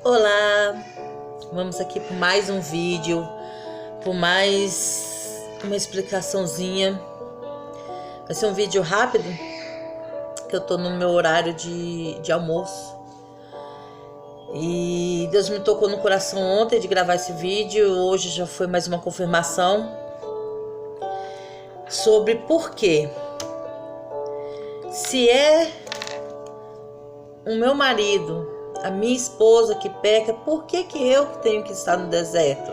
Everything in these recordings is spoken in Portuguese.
Olá, vamos aqui por mais um vídeo, por mais uma explicaçãozinha. Vai ser um vídeo rápido, que eu tô no meu horário de almoço. E Deus me tocou no coração ontem de gravar esse vídeo. Hoje já foi mais uma confirmação sobre por quê. Se é o meu marido, a minha esposa que peca, por que eu tenho que estar no deserto?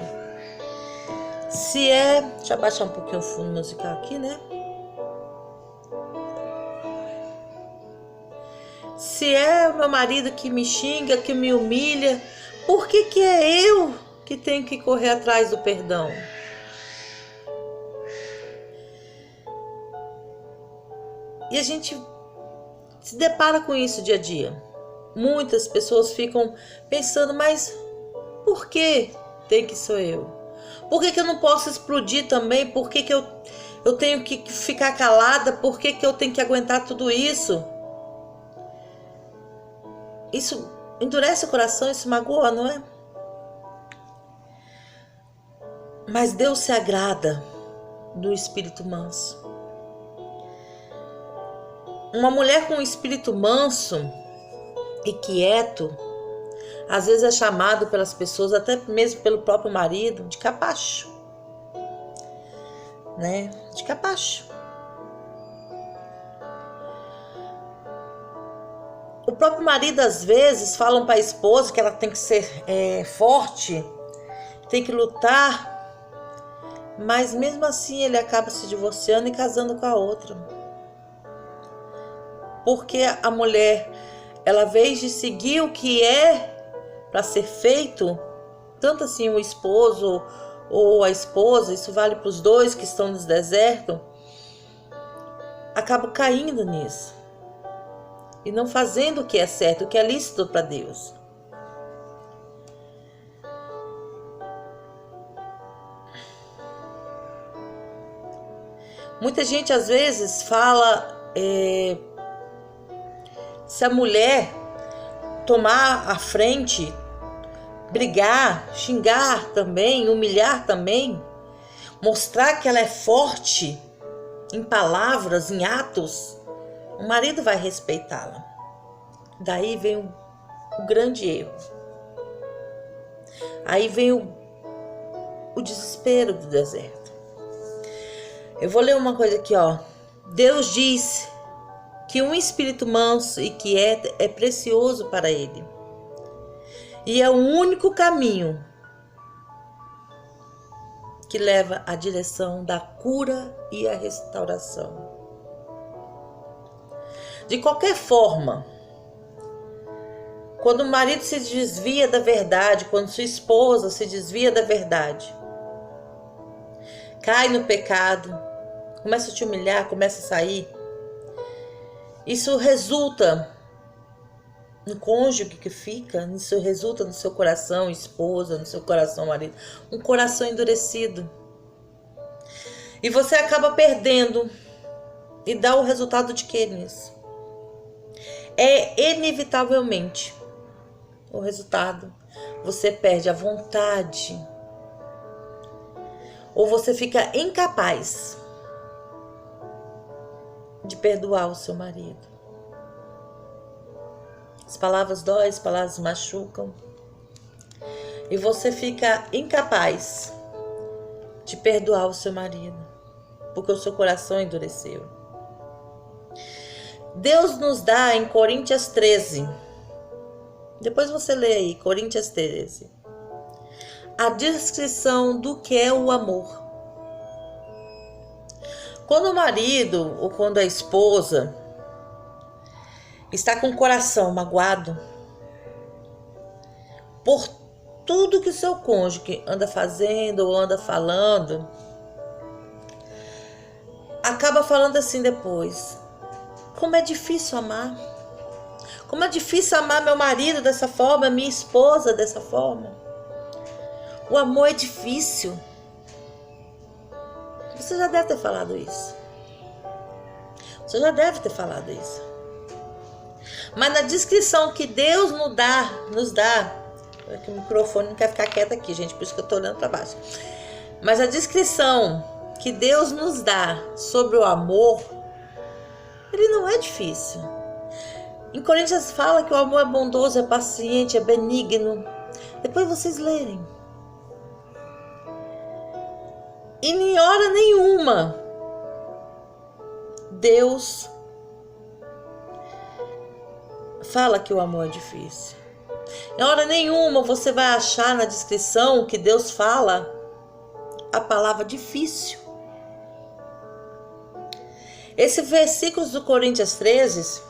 Se é... Deixa eu abaixar um pouquinho o fundo musical aqui, né? Se é o meu marido que me xinga, que me humilha, por que é eu que tenho que correr atrás do perdão? E a gente se depara com isso dia a dia. Muitas pessoas ficam pensando, mas por que tem que ser eu? Por que eu não posso explodir também? Por que eu tenho que ficar calada? Por que eu tenho que aguentar tudo isso? Isso endurece o coração, isso magoa, não é? Mas Deus se agrada do espírito manso. Uma mulher com um espírito manso e quieto, às vezes é chamado pelas pessoas, até mesmo pelo próprio marido, de capacho, né? De capacho. O próprio marido, às vezes, falam para a esposa que ela tem que ser forte, tem que lutar, mas mesmo assim ele acaba se divorciando e casando com a outra. Porque a mulher, ela, ao invés de seguir o que é para ser feito, tanto assim o esposo ou a esposa, isso vale para os dois que estão no deserto, acaba caindo nisso e não fazendo o que é certo, o que é lícito para Deus. Muita gente às vezes fala, se a mulher tomar a frente, brigar, xingar também, humilhar também, mostrar que ela é forte em palavras, em atos, o marido vai respeitá-la. Daí vem o grande erro. Aí vem o desespero do deserto. Eu vou ler uma coisa aqui, ó. Deus diz que um espírito manso e quieto é precioso para ele. E é o único caminho que leva à direção da cura e à restauração. De qualquer forma, quando o marido se desvia da verdade, quando sua esposa se desvia da verdade, cai no pecado, começa a te humilhar, começa a sair, isso resulta no cônjuge que fica, isso resulta no seu coração, esposa, no seu coração, marido, um coração endurecido. E você acaba perdendo. E dá o resultado de que nisso? É inevitavelmente o resultado. Você perde a vontade. Ou você fica incapaz de perdoar o seu marido. As palavras doem, as palavras machucam. E você fica incapaz de perdoar o seu marido, porque o seu coração endureceu. Deus nos dá em Coríntios 13, depois você lê aí, Coríntios 13, a descrição do que é o amor. Quando o marido ou quando a esposa está com o coração magoado por tudo que o seu cônjuge anda fazendo ou anda falando, acaba falando assim depois: como é difícil amar. Como é difícil amar meu marido dessa forma, minha esposa dessa forma. O amor é difícil. Você já deve ter falado isso. Você já deve ter falado isso. Mas na descrição que Deus nos dá, É que o microfone não quer ficar quieto aqui, gente, por isso que eu tô olhando para baixo. Mas a descrição que Deus nos dá sobre o amor, ele não é difícil. Em Coríntios fala que o amor é bondoso, é paciente, é benigno. Depois vocês lerem. E em hora nenhuma, Deus fala que o amor é difícil. Em hora nenhuma você vai achar na descrição que Deus fala a palavra difícil. Esse versículo do Coríntios 13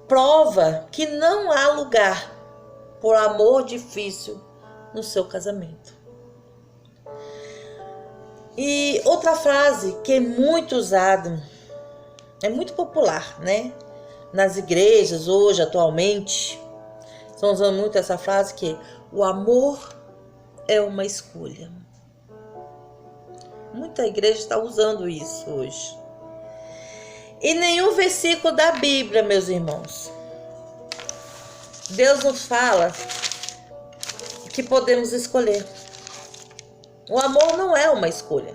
prova que não há lugar por amor difícil no seu casamento. E outra frase que é muito usada, é muito popular, né? Nas igrejas hoje, atualmente, estão usando muito essa frase que é: o amor é uma escolha. Muita igreja está usando isso hoje. E nenhum versículo da Bíblia, meus irmãos, Deus nos fala que podemos escolher. O amor não é uma escolha.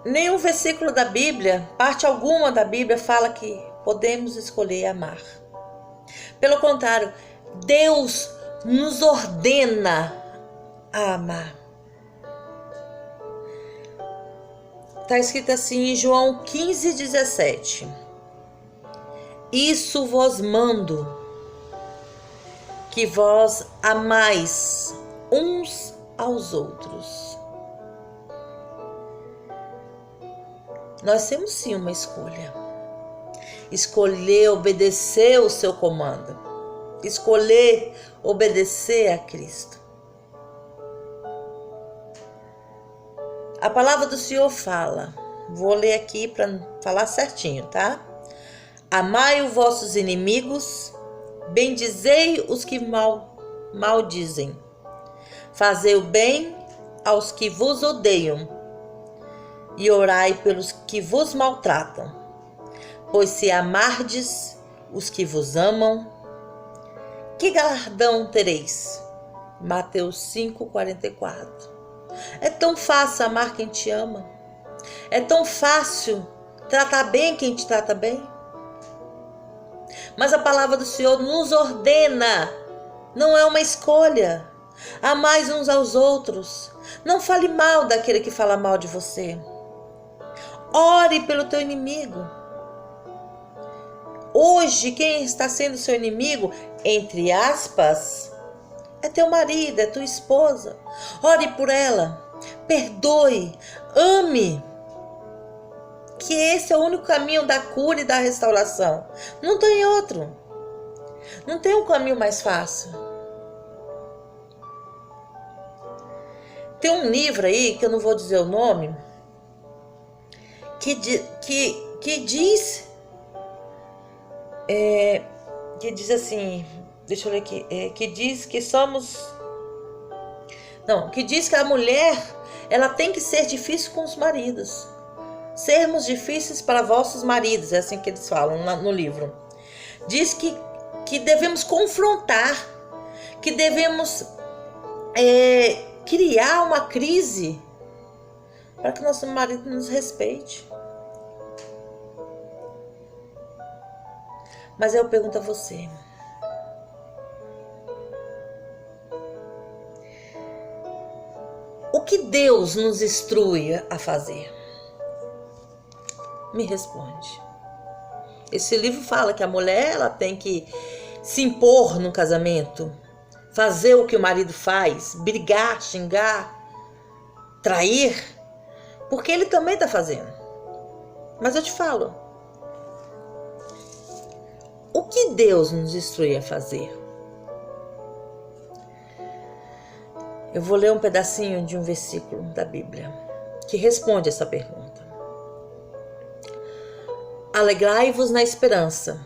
Nenhum versículo da Bíblia, parte alguma da Bíblia, fala que podemos escolher amar. Pelo contrário, Deus nos ordena a amar. Está escrito assim em João 15:17. Isso vos mando, que vós amais uns aos outros. Nós temos sim uma escolha. Escolher obedecer o seu comando. Escolher obedecer a Cristo. A palavra do Senhor fala, vou ler aqui para falar certinho, tá? Amai os vossos inimigos, bendizei os que maldizem, fazei o bem aos que vos odeiam e orai pelos que vos maltratam. Pois se amardes os que vos amam, que galardão tereis? Mateus 5:44. É tão fácil amar quem te ama. É tão fácil tratar bem quem te trata bem. Mas a palavra do Senhor nos ordena, não é uma escolha. Amai uns aos outros. Não fale mal daquele que fala mal de você. Ore pelo teu inimigo. Hoje, quem está sendo seu inimigo, entre aspas, é teu marido, é tua esposa. Ore por ela, perdoe, ame. Que esse é o único caminho da cura e da restauração. Não tem outro. Não tem um caminho mais fácil. Tem um livro aí, que eu não vou dizer o nome, que diz assim, deixa eu ler aqui, que diz que somos, não, que diz que a mulher, ela tem que ser difícil com os maridos. Sermos difíceis para vossos maridos, é assim que eles falam no livro. Diz que devemos confrontar, que devemos criar uma crise para que nosso marido nos respeite. Mas eu pergunto a você, o que Deus nos instrui a fazer? Me responde. Esse livro fala que a mulher, ela tem que se impor no casamento, fazer o que o marido faz, brigar, xingar, trair, porque ele também está fazendo. Mas eu te falo, o que Deus nos instrui a fazer? Eu vou ler um pedacinho de um versículo da Bíblia que responde essa pergunta. Alegrai-vos na esperança,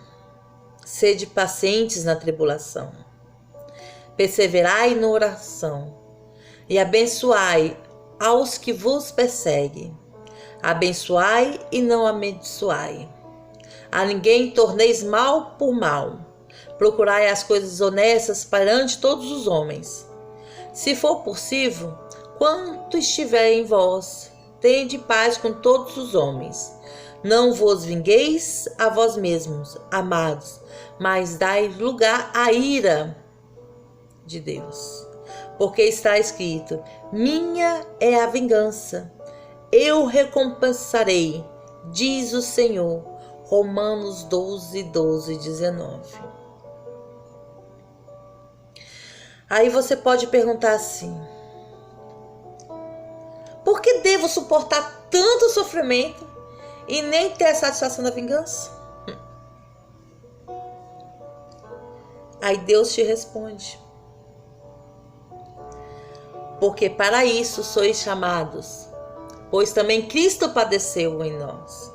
sede pacientes na tribulação, perseverai na oração e abençoai aos que vos perseguem. Abençoai e não amaldiçoai. A ninguém torneis mal por mal. Procurai as coisas honestas perante todos os homens. Se for possível, quanto estiver em vós, tende paz com todos os homens. Não vos vingueis a vós mesmos, amados, mas dai lugar à ira de Deus. Porque está escrito: minha é a vingança, eu recompensarei, diz o Senhor. Romanos 12, 12 e 19. Aí você pode perguntar assim: por que devo suportar tanto sofrimento e nem ter a satisfação da vingança? Aí Deus te responde: porque para isso sois chamados, pois também Cristo padeceu em nós,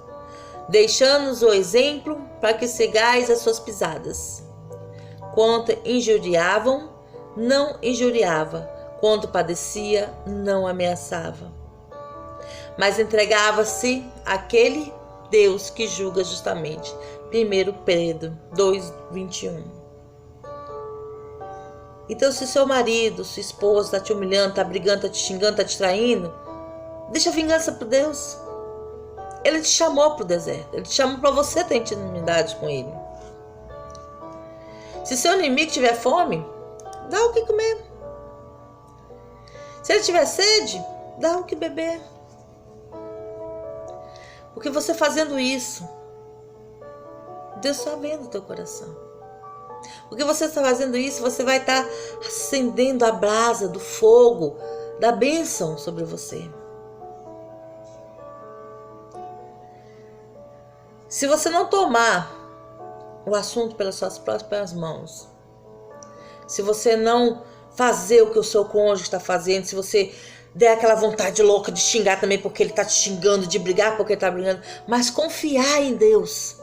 deixando-nos o exemplo para que sigais as suas pisadas. Quando injuriavam, não injuriava. Quando padecia, não ameaçava. Mas entregava-se àquele Deus que julga justamente. 1 Pedro 2, 21. Então, se seu marido, sua esposa está te humilhando, está brigando, está te xingando, está te traindo, deixa a vingança para Deus. Ele te chamou para o deserto. Ele te chamou para você ter intimidade com ele. Se seu inimigo tiver fome, dá o que comer. Se ele tiver sede, dá o que beber. Porque você fazendo isso, Deus está vendo o teu coração. Porque você está fazendo isso, você vai estar acendendo a brasa do fogo, da bênção sobre você. Se você não tomar o assunto pelas suas próprias mãos, se você não fazer o que o seu cônjuge está fazendo, se você der aquela vontade louca de xingar também porque ele está te xingando, de brigar porque ele está brigando, mas confiar em Deus.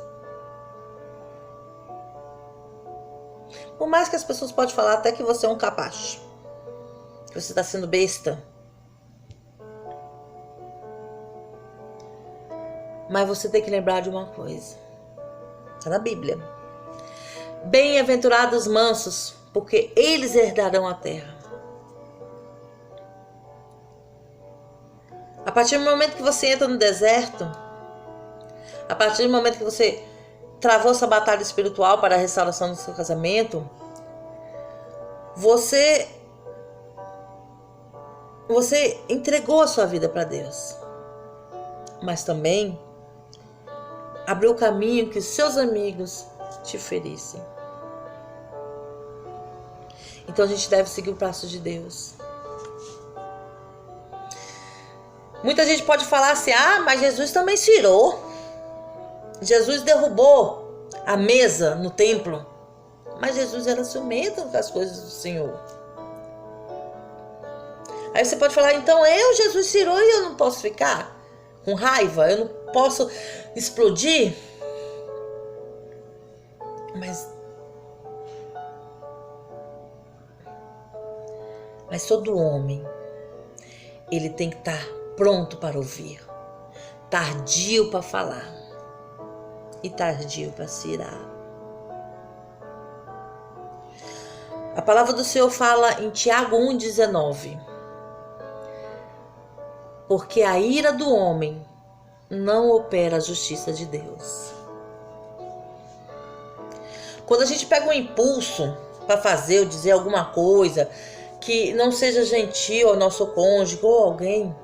Por mais que as pessoas podem falar até que você é um capacho, que você está sendo besta, mas você tem que lembrar de uma coisa. Está na Bíblia. Bem-aventurados os mansos, porque eles herdarão a terra. A partir do momento que você entra no deserto, a partir do momento que você travou essa batalha espiritual para a restauração do seu casamento, você entregou a sua vida para Deus, mas também abriu o caminho que os seus amigos te ferissem. Então a gente deve seguir o passo de Deus. Muita gente pode falar assim: mas Jesus também se irou. Jesus derrubou a mesa no templo. Mas Jesus era ciumento com as coisas do Senhor. Aí você pode falar: então Jesus se irou e eu não posso ficar com raiva? Eu não posso explodir? Mas todo homem, ele tem que estar pronto para ouvir, tardio para falar e tardio para se irar. A palavra do Senhor fala em Tiago 1,19: porque a ira do homem não opera a justiça de Deus. Quando a gente pega um impulso para fazer ou dizer alguma coisa que não seja gentil ao nosso cônjuge ou alguém,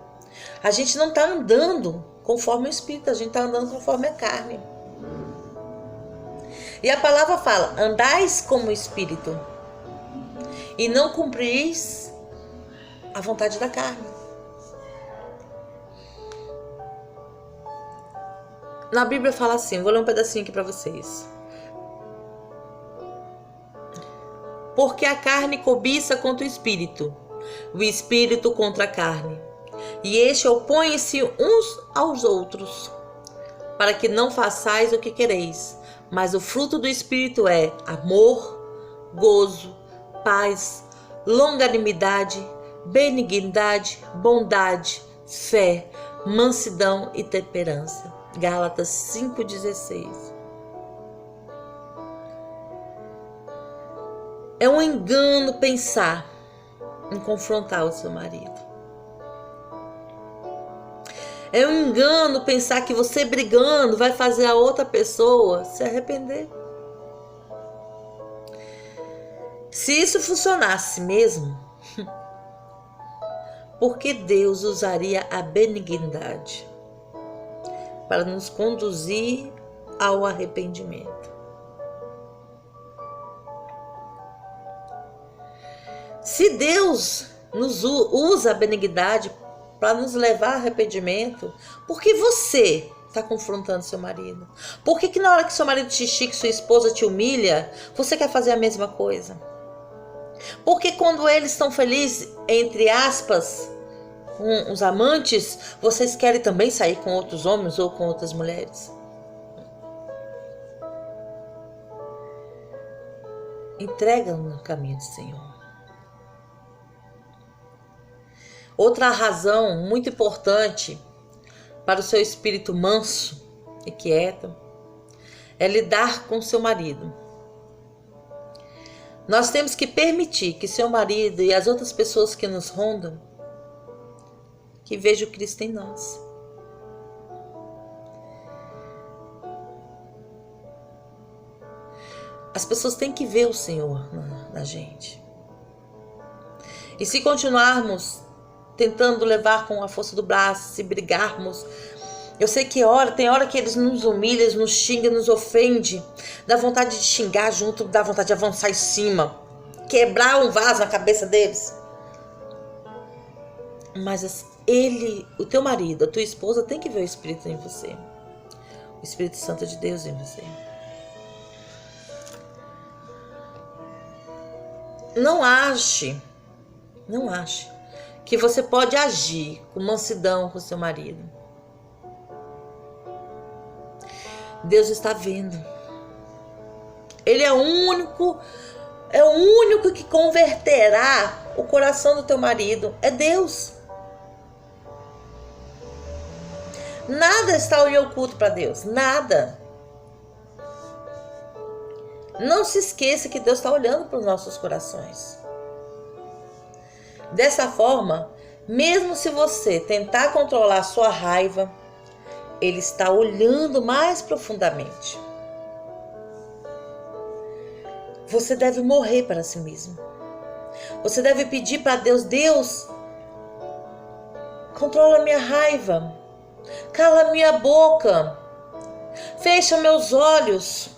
a gente não está andando conforme o Espírito, a gente está andando conforme a carne. E a palavra fala: andais como o Espírito e não cumprireis a vontade da carne. Na Bíblia fala assim, vou ler um pedacinho aqui para vocês. Porque a carne cobiça contra o espírito contra a carne. E este opõe-se uns aos outros, para que não façais o que quereis. Mas o fruto do Espírito é amor, gozo, paz, longanimidade, benignidade, bondade, fé, mansidão e temperança. Gálatas 5,16. É um engano pensar em confrontar o seu marido. É um engano pensar que você brigando vai fazer a outra pessoa se arrepender. Se isso funcionasse mesmo, por que Deus usaria a benignidade para nos conduzir ao arrependimento? Se Deus nos usa a benignidade para nos levar ao arrependimento, por que você está confrontando seu marido? Por que na hora que seu marido te estica, sua esposa te humilha, você quer fazer a mesma coisa? Porque quando eles estão felizes, entre aspas, com os amantes, vocês querem também sair com outros homens ou com outras mulheres? Entrega no caminho do Senhor. Outra razão muito importante para o seu espírito manso e quieto é lidar com seu marido. Nós temos que permitir que seu marido e as outras pessoas que nos rondam que vejam Cristo em nós. As pessoas têm que ver o Senhor na gente. E se continuarmos tentando levar com a força do braço, se brigarmos, eu sei que tem hora que eles nos humilham, nos xingam, nos ofendem, dá vontade de xingar junto, dá vontade de avançar em cima, quebrar um vaso na cabeça deles. Mas o teu marido, a tua esposa tem que ver o Espírito em você, o Espírito Santo de Deus em você. Não ache que você pode agir com mansidão com seu marido. Deus está vendo. Ele é o único que converterá o coração do teu marido. É Deus. Nada está em oculto para Deus. Nada. Não se esqueça que Deus está olhando para os nossos corações. Dessa forma, mesmo se você tentar controlar a sua raiva, Ele está olhando mais profundamente. Você deve morrer para si mesmo. Você deve pedir para Deus: Deus, controla minha raiva, cala minha boca, fecha meus olhos.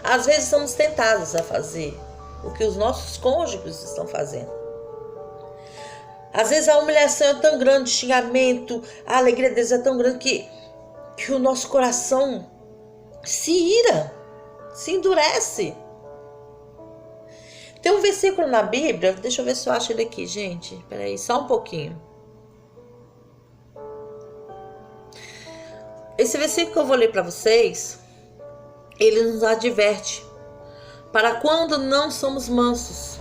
Às vezes somos tentados a fazer o que os nossos cônjuges estão fazendo. Às vezes a humilhação é tão grande, o xingamento, a alegria deles é tão grande que o nosso coração se ira, se endurece. Tem um versículo na Bíblia, deixa eu ver se eu acho ele aqui, gente. Peraí, só um pouquinho. Esse versículo que eu vou ler para vocês, ele nos adverte para quando não somos mansos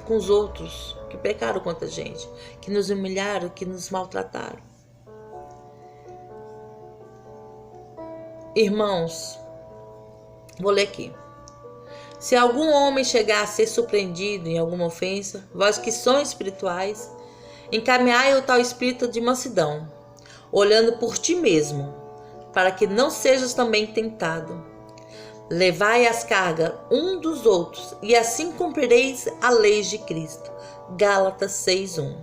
com os outros que pecaram contra a gente, que nos humilharam, que nos maltrataram. Irmãos, vou ler aqui. Se algum homem chegar a ser surpreendido em alguma ofensa, vós que sois espirituais, encaminhai o tal espírito de mansidão, olhando por ti mesmo, para que não sejas também tentado. Levai as cargas um dos outros, e assim cumprireis a lei de Cristo. Gálatas 6:1.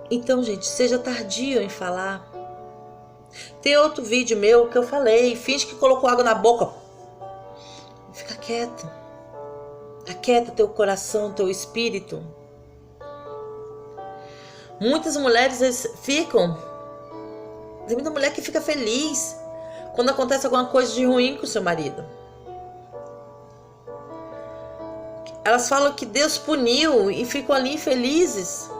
Então, gente, seja tardio em falar. Tem outro vídeo meu que eu falei: finge que colocou água na boca. Fica quieto. Aquieta teu coração, teu espírito. Muitas mulheres ficam. Tem muita mulher que fica feliz quando acontece alguma coisa de ruim com o seu marido. Elas falam que Deus puniu e ficam ali infelizes.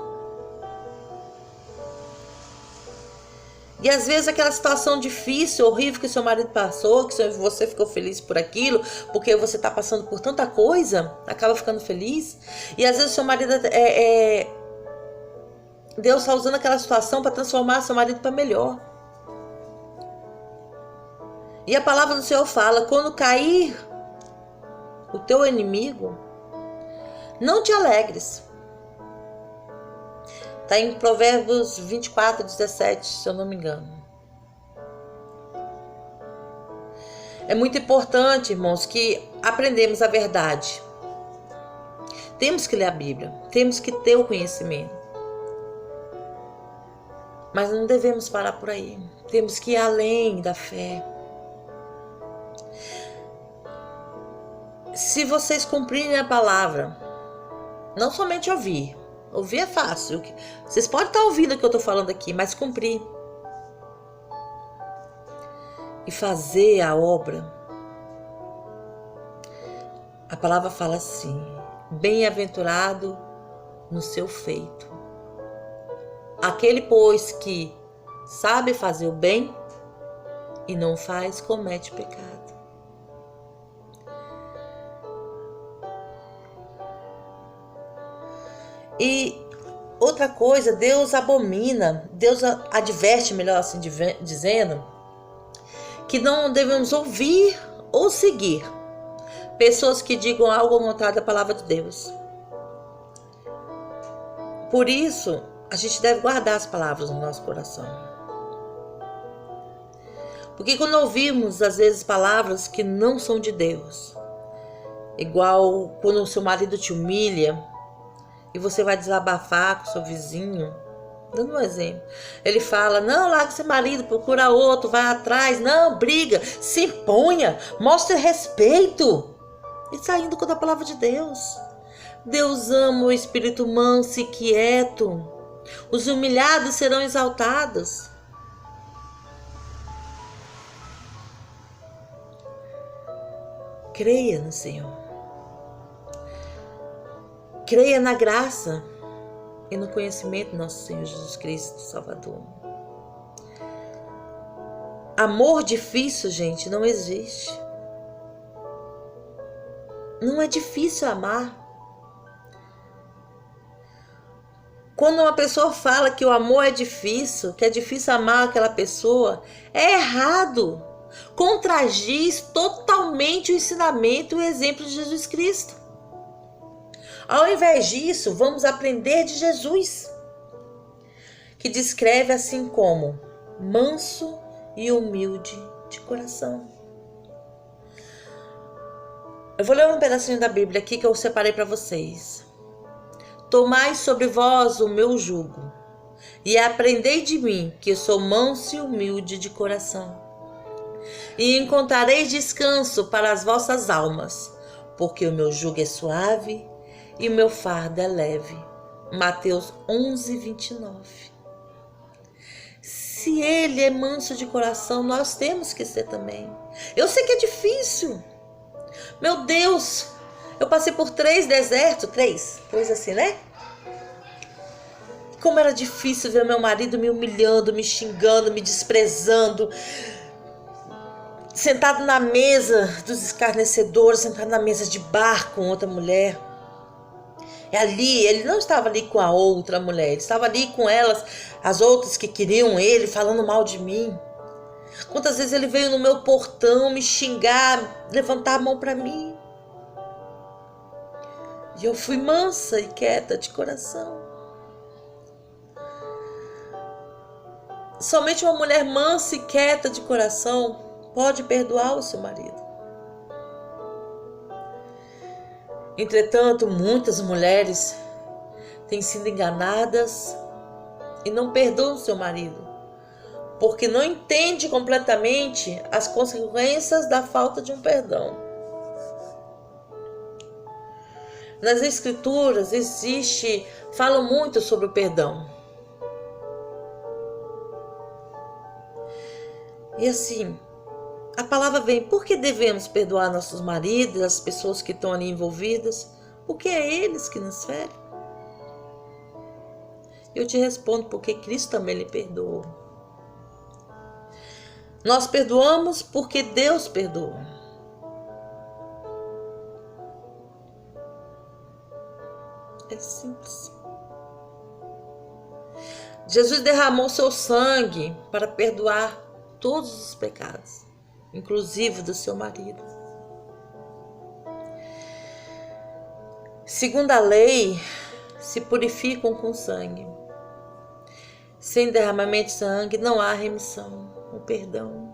E às vezes aquela situação difícil, horrível que o seu marido passou, que você ficou feliz por aquilo, porque você está passando por tanta coisa, acaba ficando feliz. E às vezes o seu marido Deus está usando aquela situação para transformar seu marido para melhor. E a palavra do Senhor fala: quando cair o teu inimigo, não te alegres. Está em Provérbios 24:17, se eu não me engano. É muito importante, irmãos, que aprendemos a verdade. Temos que ler a Bíblia, temos que ter o conhecimento. Mas não devemos parar por aí. Temos que ir além da fé. Se vocês cumprirem a palavra, não somente ouvir. Ouvir é fácil. Vocês podem estar ouvindo o que eu estou falando aqui, mas cumprir. E fazer a obra. A palavra fala assim: bem-aventurado no seu feito. Aquele, pois, que sabe fazer o bem e não faz, comete pecado. E outra coisa, Deus abomina, Deus adverte, melhor assim dizendo, que não devemos ouvir ou seguir pessoas que digam algo ao contrário da palavra de Deus. Por isso, a gente deve guardar as palavras no nosso coração. Porque quando ouvimos, às vezes, palavras que não são de Deus, igual quando o seu marido te humilha e você vai desabafar com o seu vizinho, dando um exemplo, ele fala: não, larga seu marido, procura outro, vai atrás, não, briga, se imponha, mostre respeito. E saindo com a palavra de Deus. Deus ama o espírito manso e quieto. Os humilhados serão exaltados. Creia no Senhor. Creia na graça e no conhecimento do nosso Senhor Jesus Cristo, Salvador. Amor difícil, gente, não existe. Não é difícil amar. Quando uma pessoa fala que o amor é difícil, que é difícil amar aquela pessoa, é errado. Contradiz totalmente o ensinamento e o exemplo de Jesus Cristo. Ao invés disso, vamos aprender de Jesus, que descreve assim como manso e humilde de coração. Eu vou ler um pedacinho da Bíblia aqui que eu separei para vocês. Tomai sobre vós o meu jugo, e aprendei de mim, que sou manso e humilde de coração. E encontrareis descanso para as vossas almas, porque o meu jugo é suave e o meu fardo é leve. Mateus 11:29. Se ele é manso de coração, nós temos que ser também. Eu sei que é difícil. Meu Deus, eu passei por 3 desertos, 3 assim, né? Como era difícil ver meu marido me humilhando, me xingando, me desprezando, sentado na mesa dos escarnecedores, sentado na mesa de bar com outra mulher. E ali, ele não estava ali com a outra mulher, ele estava ali com elas, as outras que queriam ele, falando mal de mim. Quantas vezes ele veio no meu portão me xingar, levantar a mão para mim. E eu fui mansa e quieta de coração. Somente uma mulher mansa e quieta de coração pode perdoar o seu marido. Entretanto, muitas mulheres têm sido enganadas e não perdoam o seu marido, porque não entende completamente as consequências da falta de um perdão. Nas Escrituras falam muito sobre o perdão. E assim, a palavra vem: por que devemos perdoar nossos maridos, as pessoas que estão ali envolvidas? Porque é eles que nos ferem. Eu te respondo: porque Cristo também lhe perdoou. Nós perdoamos porque Deus perdoou. É simples. Jesus derramou seu sangue para perdoar todos os pecados. inclusive do seu marido. Segundo a lei, se purificam com sangue. Sem derramamento de sangue não há remissão, o perdão.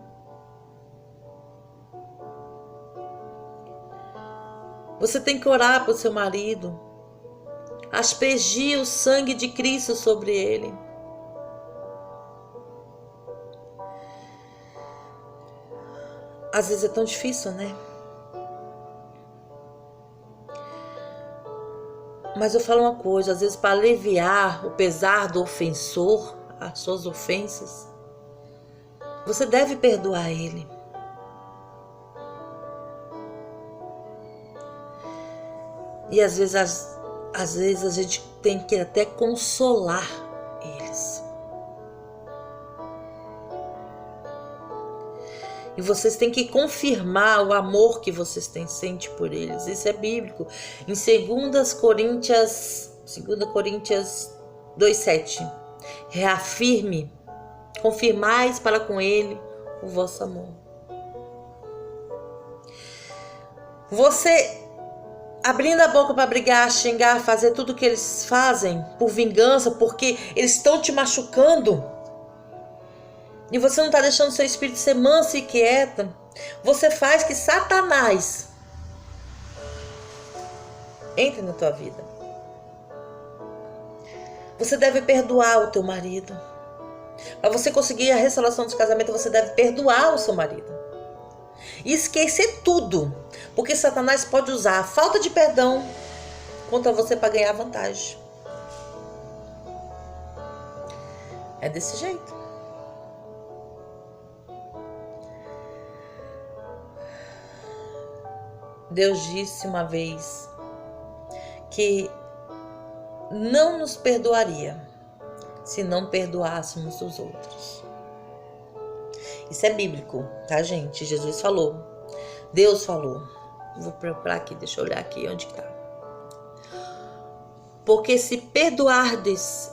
Você tem que orar para o seu marido, aspergir o sangue de Cristo sobre ele. Às vezes é tão difícil, né? Mas eu falo uma coisa, às vezes para aliviar o pesar do ofensor, as suas ofensas, você deve perdoar ele. E às vezes a gente tem que até consolar eles. E vocês têm que confirmar o amor que vocês têm, sente por eles. Isso é bíblico. Em 2 Coríntios 2:7. Reafirme, confirmais para com ele o vosso amor. Você abrindo a boca para brigar, xingar, fazer tudo o que eles fazem por vingança, porque eles estão te machucando. E você não está deixando seu espírito ser manso e quieta. Você faz que Satanás entre na tua vida. Você deve perdoar o teu marido. Para você conseguir a restauração do casamento, você deve perdoar o seu marido. E esquecer tudo. Porque Satanás pode usar a falta de perdão contra você para ganhar vantagem. É desse jeito. Deus disse uma vez que não nos perdoaria se não perdoássemos os outros. Isso é bíblico, tá, gente? Jesus falou. Deus falou. Vou procurar aqui, deixa eu olhar aqui onde que tá. Porque se perdoardes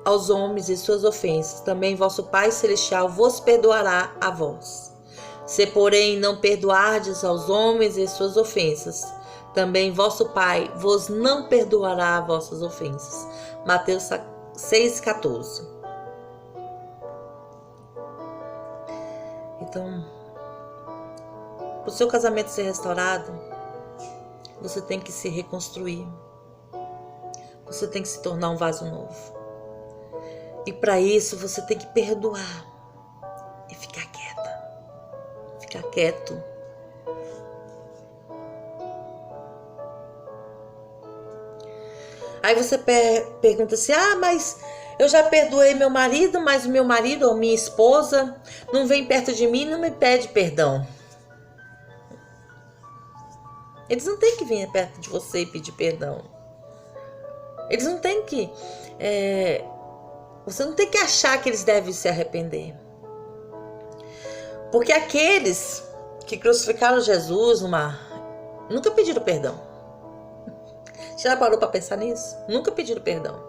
aos homens e suas ofensas, também vosso Pai Celestial vos perdoará a vós. Se, porém, não perdoardes aos homens e suas ofensas, também vosso Pai vos não perdoará as vossas ofensas. Mateus 6,14. Então, para o seu casamento ser restaurado, você tem que se reconstruir. Você tem que se tornar um vaso novo. E para isso, você tem que perdoar e ficar quieta. Ficar quieto. Aí você pergunta assim, mas eu já perdoei meu marido, mas o meu marido ou minha esposa não vem perto de mim e não me pede perdão. Eles não têm que vir perto de você e pedir perdão. Eles não têm que... você não tem que achar que eles devem se arrepender. Porque aqueles que crucificaram Jesus nunca pediram perdão. Você já parou para pensar nisso? Nunca pediram perdão.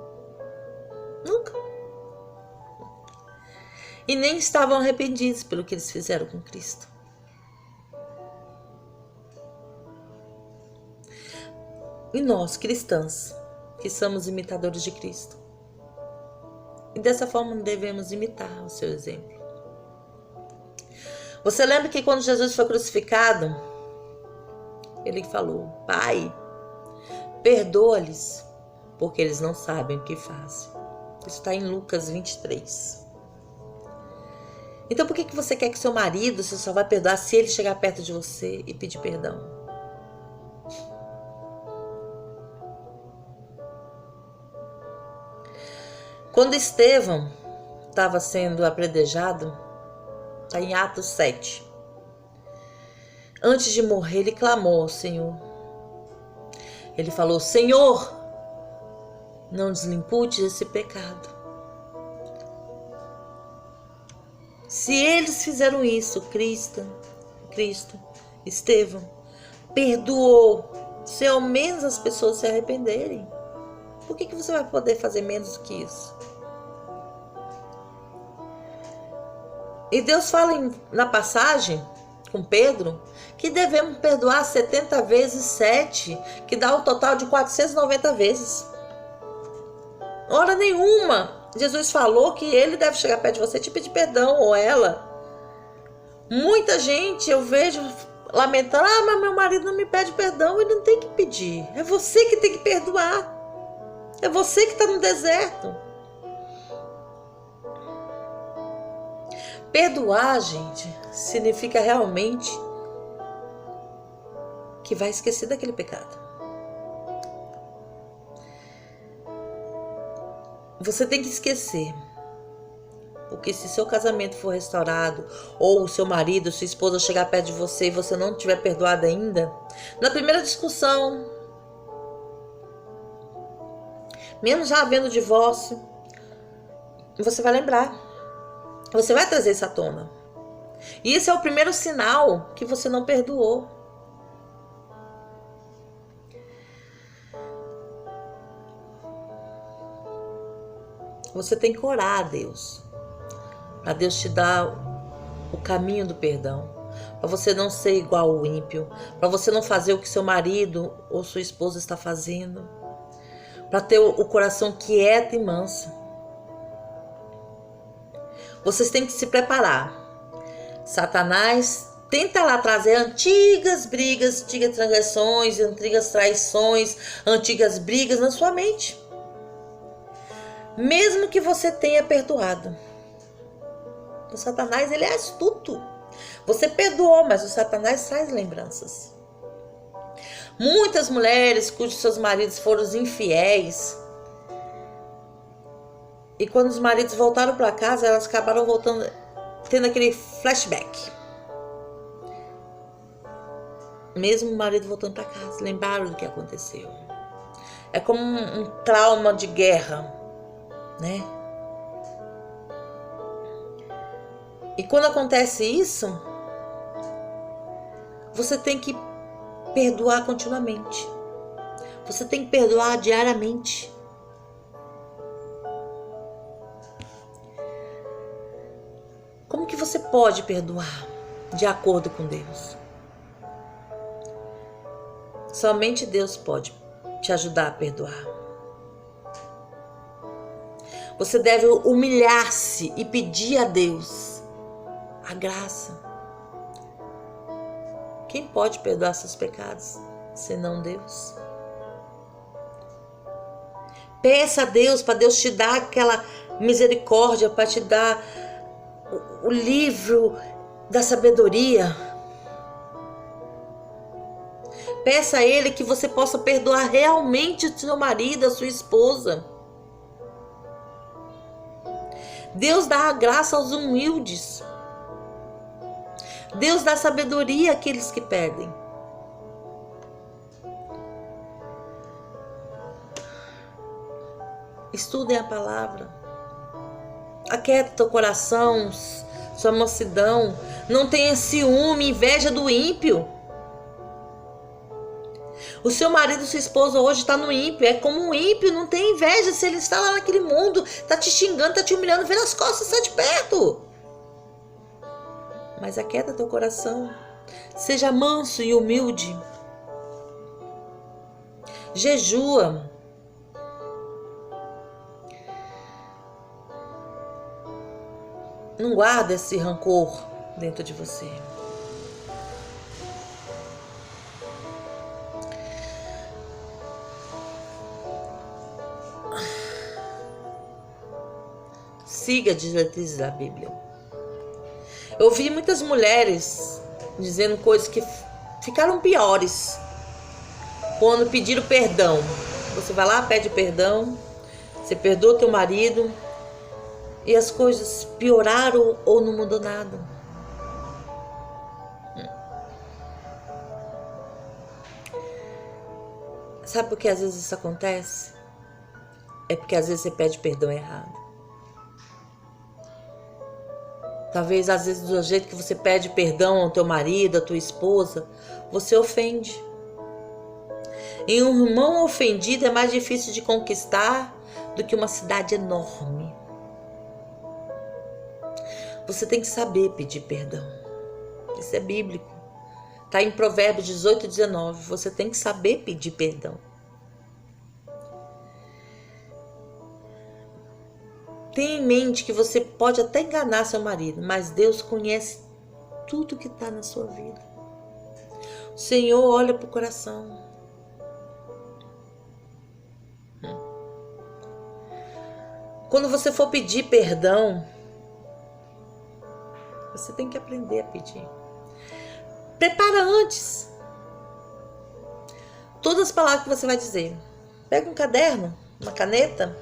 Nunca. E nem estavam arrependidos pelo que eles fizeram com Cristo. E nós, cristãs, que somos imitadores de Cristo. E dessa forma devemos imitar o seu exemplo. Você lembra que quando Jesus foi crucificado, ele falou, Pai, perdoa-lhes, porque eles não sabem o que fazem. Isso está em Lucas 23. Então por que você quer que seu marido, você só vai perdoar se ele chegar perto de você e pedir perdão? Quando Estevão estava sendo apedrejado, está em Atos 7. Antes de morrer, ele clamou ao Senhor. Ele falou, Senhor, não desimputes esse pecado. Se eles fizeram isso, Cristo, Estevão, perdoou, se ao menos as pessoas se arrependerem. Por que você vai poder fazer menos do que isso? E Deus fala na passagem, com Pedro que devemos perdoar 70 vezes 7, que dá um total de 490 vezes. Hora nenhuma Jesus falou que ele deve chegar perto de você e te pedir perdão, ou ela. Muita gente eu vejo lamentando: mas meu marido não me pede perdão. Ele não tem que pedir, é você que tem que perdoar. É você que está no deserto. Perdoar, gente, significa realmente que vai esquecer daquele pecado. Você tem que esquecer. Porque se seu casamento for restaurado, ou o seu marido, sua esposa chegar perto de você e você não tiver perdoado ainda, na primeira discussão, mesmo já havendo divórcio, você vai lembrar. Você vai trazer isso à tona. E esse é o primeiro sinal que você não perdoou. Você tem que orar a Deus, para Deus te dar o caminho do perdão, para você não ser igual ao ímpio, para você não fazer o que seu marido ou sua esposa está fazendo, para ter o coração quieto e manso. Vocês têm que se preparar. Satanás tenta lá trazer antigas brigas, antigas transgressões, antigas traições, antigas brigas na sua mente. Mesmo que você tenha perdoado. O Satanás, ele é astuto. Você perdoou, mas o Satanás traz lembranças. Muitas mulheres cujos seus maridos foram os infiéis, e quando os maridos voltaram para casa, elas acabaram voltando, tendo aquele flashback. Mesmo o marido voltando para casa, lembraram do que aconteceu. É como um trauma de guerra, né? E quando acontece isso, você tem que perdoar continuamente. Você tem que perdoar diariamente. Como que você pode perdoar de acordo com Deus? Somente Deus pode te ajudar a perdoar. Você deve humilhar-se e pedir a Deus a graça. Quem pode perdoar seus pecados, senão Deus? Peça a Deus para Deus te dar aquela misericórdia, para te dar o livro da sabedoria. Peça a Ele que você possa perdoar realmente o seu marido, a sua esposa. Deus dá a graça aos humildes. Deus dá sabedoria àqueles que pedem. Estudem a palavra. Aquieta teu coração, sua mansidão. Não tenha ciúme, inveja do ímpio. O seu marido, sua esposa hoje está no ímpio. É como um ímpio, não tem inveja se ele está lá naquele mundo. Está te xingando, está te humilhando, vê nas costas, sai de perto. Mas aquieta teu coração. Seja manso e humilde. Jejua. Não guarda esse rancor dentro de você. Siga as diretrizes da Bíblia. Eu vi muitas mulheres dizendo coisas que ficaram piores quando pediram perdão. Você vai lá, pede perdão, você perdoa teu marido e as coisas pioraram ou não mudou nada. Sabe por que às vezes isso acontece? É porque às vezes você pede perdão errado. Talvez às vezes do jeito que você pede perdão ao teu marido, à tua esposa, você ofende. E um irmão ofendido é mais difícil de conquistar do que uma cidade enorme. Você tem que saber pedir perdão. Isso é bíblico. Está em Provérbios 18, 19. Você tem que saber pedir perdão. Tenha em mente que você pode até enganar seu marido, mas Deus conhece tudo que está na sua vida. O Senhor olha para o coração. Quando você for pedir perdão, você tem que aprender a pedir. Prepara antes. Todas as palavras que você vai dizer. Pega um caderno, uma caneta,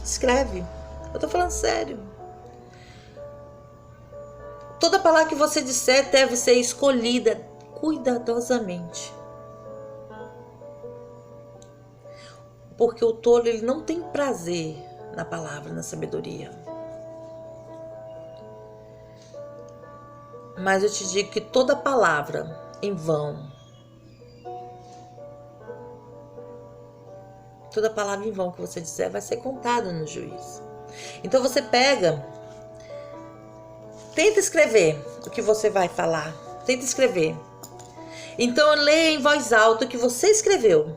escreve. Eu tô falando sério. Toda palavra que você disser deve ser escolhida cuidadosamente. Porque o tolo, ele não tem prazer na palavra, na sabedoria. Mas eu te digo que toda palavra em vão, toda palavra em vão que você disser vai ser contada no juízo. Então você pega, tenta escrever o que você vai falar, tenta escrever. Então leia em voz alta o que você escreveu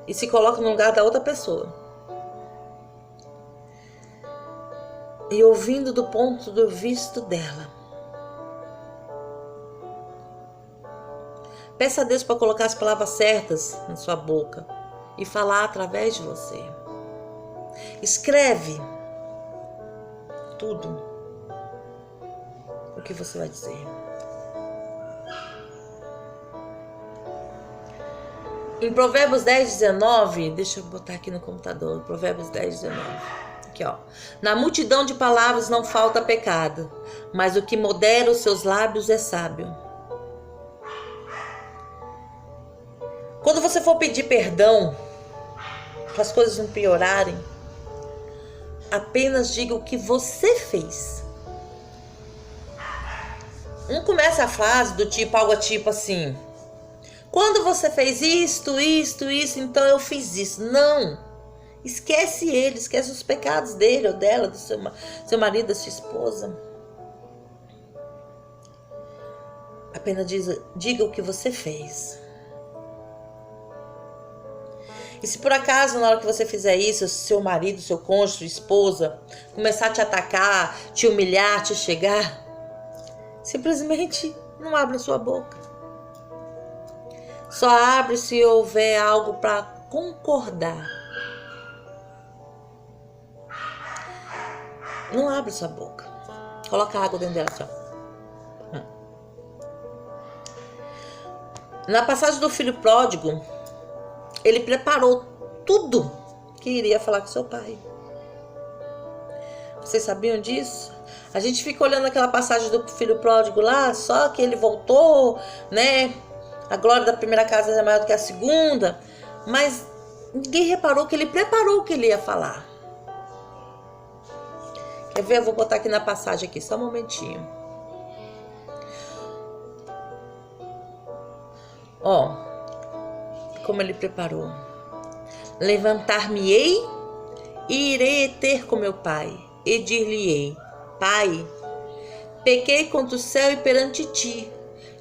e se coloca no lugar da outra pessoa. E ouvindo do ponto de vista dela. Peça a Deus para colocar as palavras certas na sua boca e falar através de você. Escreve tudo o que você vai dizer. Em Provérbios 10, 19, deixa eu botar aqui no computador, Provérbios 10, 19. Aqui, ó. Na multidão de palavras não falta pecado, mas o que modera os seus lábios é sábio. Quando você for pedir perdão, para as coisas não piorarem, apenas diga o que você fez. Não começa a frase do tipo, algo tipo assim, quando você fez isto, então eu fiz isso. Não. Esquece ele, esquece os pecados dele ou dela, do seu marido, da sua esposa. Apenas diga o que você fez. E se por acaso, na hora que você fizer isso, seu marido, seu cônjuge, sua esposa, começar a te atacar, te humilhar, te chegar, simplesmente não abra sua boca. Só abre se houver algo para concordar. Não abre sua boca. Coloca água dentro dela, assim, ó. Na passagem do filho pródigo, ele preparou tudo que iria falar com seu pai. Vocês sabiam disso? A gente fica olhando aquela passagem do filho pródigo lá, só que ele voltou, né? A glória da primeira casa é maior do que a segunda. Mas ninguém reparou que ele preparou o que ele ia falar. Quer ver? Eu vou botar aqui na passagem aqui, só um momentinho. Ó, como ele preparou. Levantar-me-ei e irei ter com meu pai, e dir-lhe-ei: Pai, pequei contra o céu e perante ti,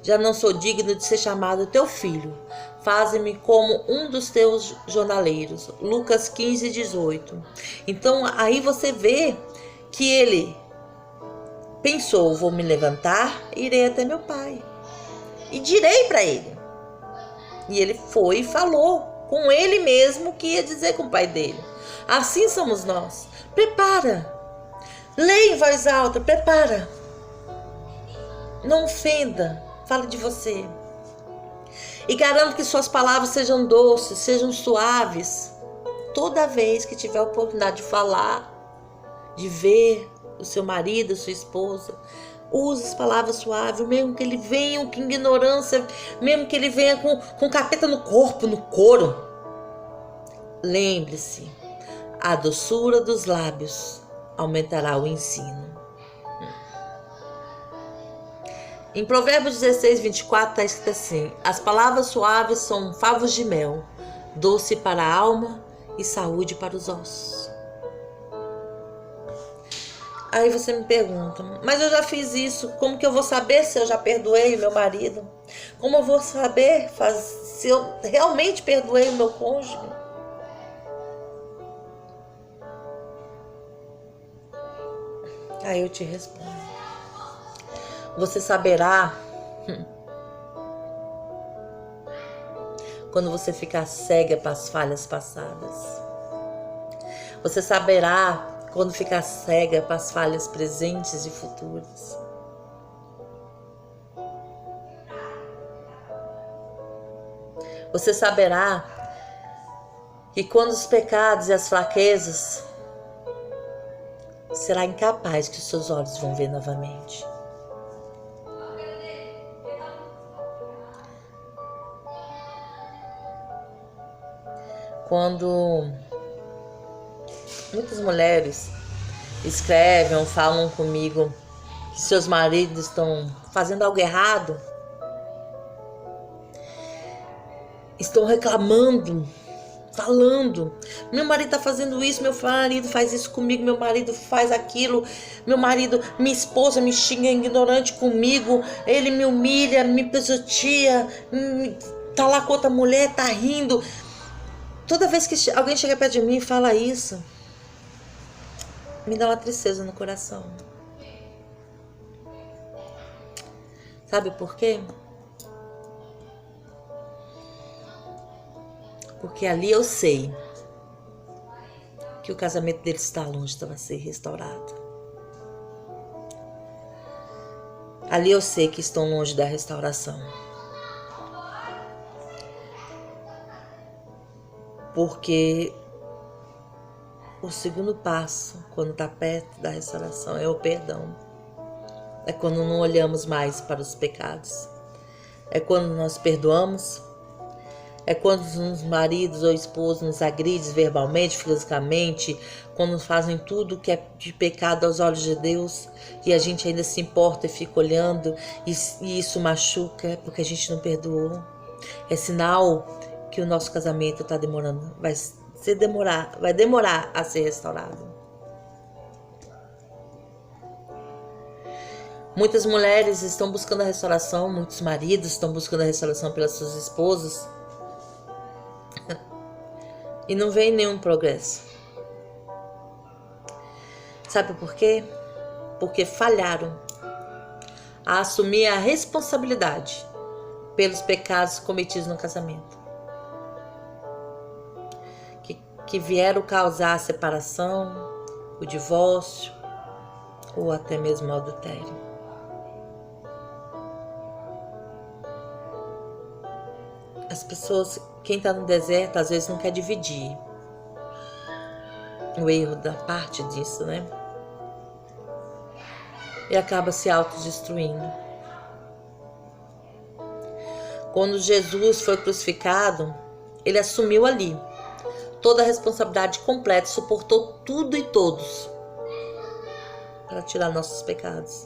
já não sou digno de ser chamado teu filho. Faze-me como um dos teus jornaleiros. Lucas 15, 18. Então aí você vê que ele pensou, vou me levantar e irei até meu pai e direi para ele. E ele foi e falou com ele mesmo que ia dizer com o pai dele. Assim somos nós. Prepara. Leia em voz alta, prepara. Não ofenda, fala de você. E garanta que suas palavras sejam doces, sejam suaves. Toda vez que tiver a oportunidade de falar, de ver o seu marido, a sua esposa, use as palavras suaves, mesmo que ele venha com ignorância, mesmo que ele venha com capeta no corpo, no couro. Lembre-se, a doçura dos lábios aumentará o ensino. Em Provérbios 16, 24 está escrito assim: as palavras suaves são favos de mel, doce para a alma e saúde para os ossos. Aí você me pergunta, mas eu já fiz isso, como que eu vou saber se eu já perdoei o meu marido? Como eu vou saber se eu realmente perdoei o meu cônjuge? Aí eu te respondo. Você saberá quando você ficar cega para as falhas passadas. Você saberá quando ficar cega para as falhas presentes e futuras. Você saberá que quando os pecados e as fraquezas, será incapaz que os seus olhos vão ver novamente. Quando muitas mulheres escrevem ou falam comigo que seus maridos estão fazendo algo errado, estão reclamando, falando, meu marido está fazendo isso, meu marido faz isso comigo, meu marido faz aquilo, meu marido, minha esposa me xinga, é ignorante comigo, ele me humilha, me pisoteia, tá lá com outra mulher, tá rindo. Toda vez que alguém chega perto de mim e fala isso, me dá uma tristeza no coração. Sabe por quê? Porque ali eu sei que o casamento deles está longe de ser restaurado. Ali eu sei que estão longe da restauração. Porque o segundo passo, quando está perto da restauração, é o perdão. É quando não olhamos mais para os pecados. É quando nós perdoamos. É quando os maridos ou esposos nos agridem verbalmente, fisicamente, quando fazem tudo que é de pecado aos olhos de Deus e a gente ainda se importa e fica olhando e isso machuca porque a gente não perdoou. É sinal que o nosso casamento está demorando, vai demorar a ser restaurado. Muitas mulheres estão buscando a restauração, muitos maridos estão buscando a restauração pelas suas esposas e não vem nenhum progresso. Sabe por quê? Porque falharam a assumir a responsabilidade pelos pecados cometidos no casamento, que vieram causar a separação, o divórcio ou até mesmo o adultério. As pessoas, quem está no deserto, às vezes não quer dividir o erro da parte disso, né? E acaba se autodestruindo. Quando Jesus foi crucificado, ele assumiu ali toda a responsabilidade completa, suportou tudo e todos para tirar nossos pecados.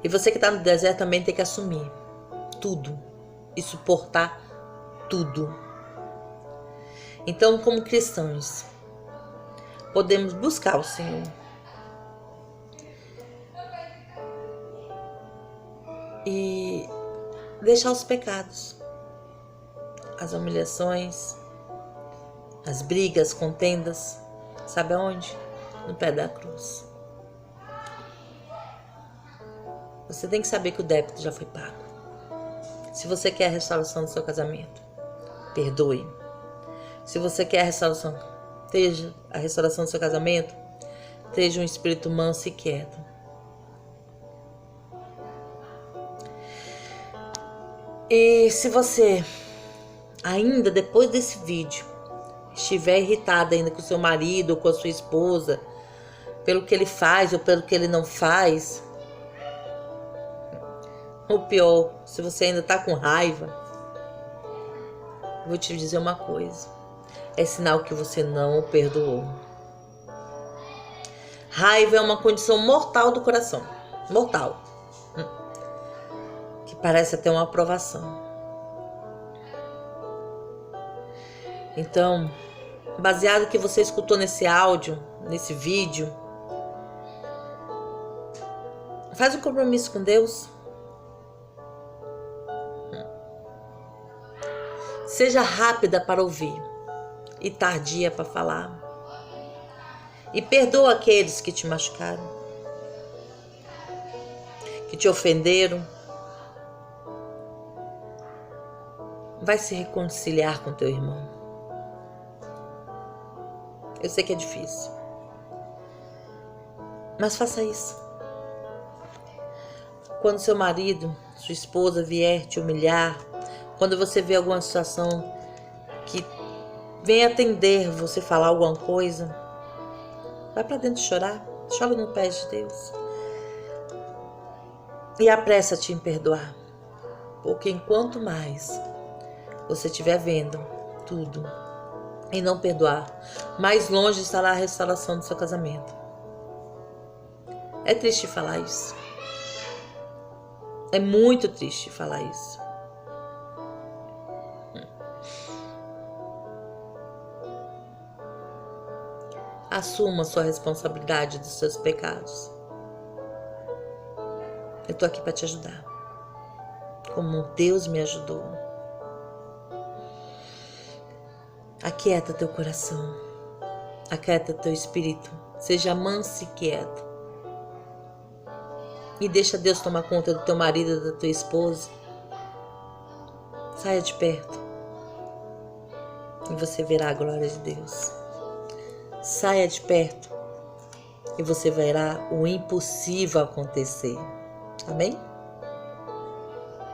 E você que está no deserto também tem que assumir tudo e suportar tudo. Então, como cristãos, podemos buscar o Senhor e deixar os pecados, as humilhações, as brigas, contendas, sabe aonde? No pé da cruz. Você tem que saber que o débito já foi pago. Se você quer a restauração do seu casamento, perdoe. Se você quer a restauração, esteja a restauração do seu casamento, esteja um espírito manso e quieto. E se você ainda depois desse vídeo estiver irritada ainda com o seu marido ou com a sua esposa, pelo que ele faz ou pelo que ele não faz, ou pior, se você ainda está com raiva, vou te dizer uma coisa, é sinal que você não o perdoou. Raiva é uma condição mortal do coração, mortal, que parece até uma aprovação. Então, baseado no que você escutou nesse áudio, nesse vídeo, faz um compromisso com Deus. Seja rápida para ouvir e tardia para falar. E perdoa aqueles que te machucaram, que te ofenderam. Vai se reconciliar com teu irmão. Eu sei que é difícil, mas faça isso. Quando seu marido, sua esposa vier te humilhar, quando você vê alguma situação que vem atender você falar alguma coisa, vai para dentro chorar. Chora no pé de Deus. E apressa-te em perdoar. Porque enquanto mais você estiver vendo tudo e não perdoar, mais longe estará a restauração do seu casamento. É triste falar isso. É muito triste falar isso. Assuma sua responsabilidade dos seus pecados. Eu tô aqui para te ajudar, como Deus me ajudou. Aquieta teu coração, aquieta teu espírito, seja manso e quieto. E deixa Deus tomar conta do teu marido e da tua esposa. Saia de perto e você verá a glória de Deus. Saia de perto e você verá o impossível acontecer. Amém?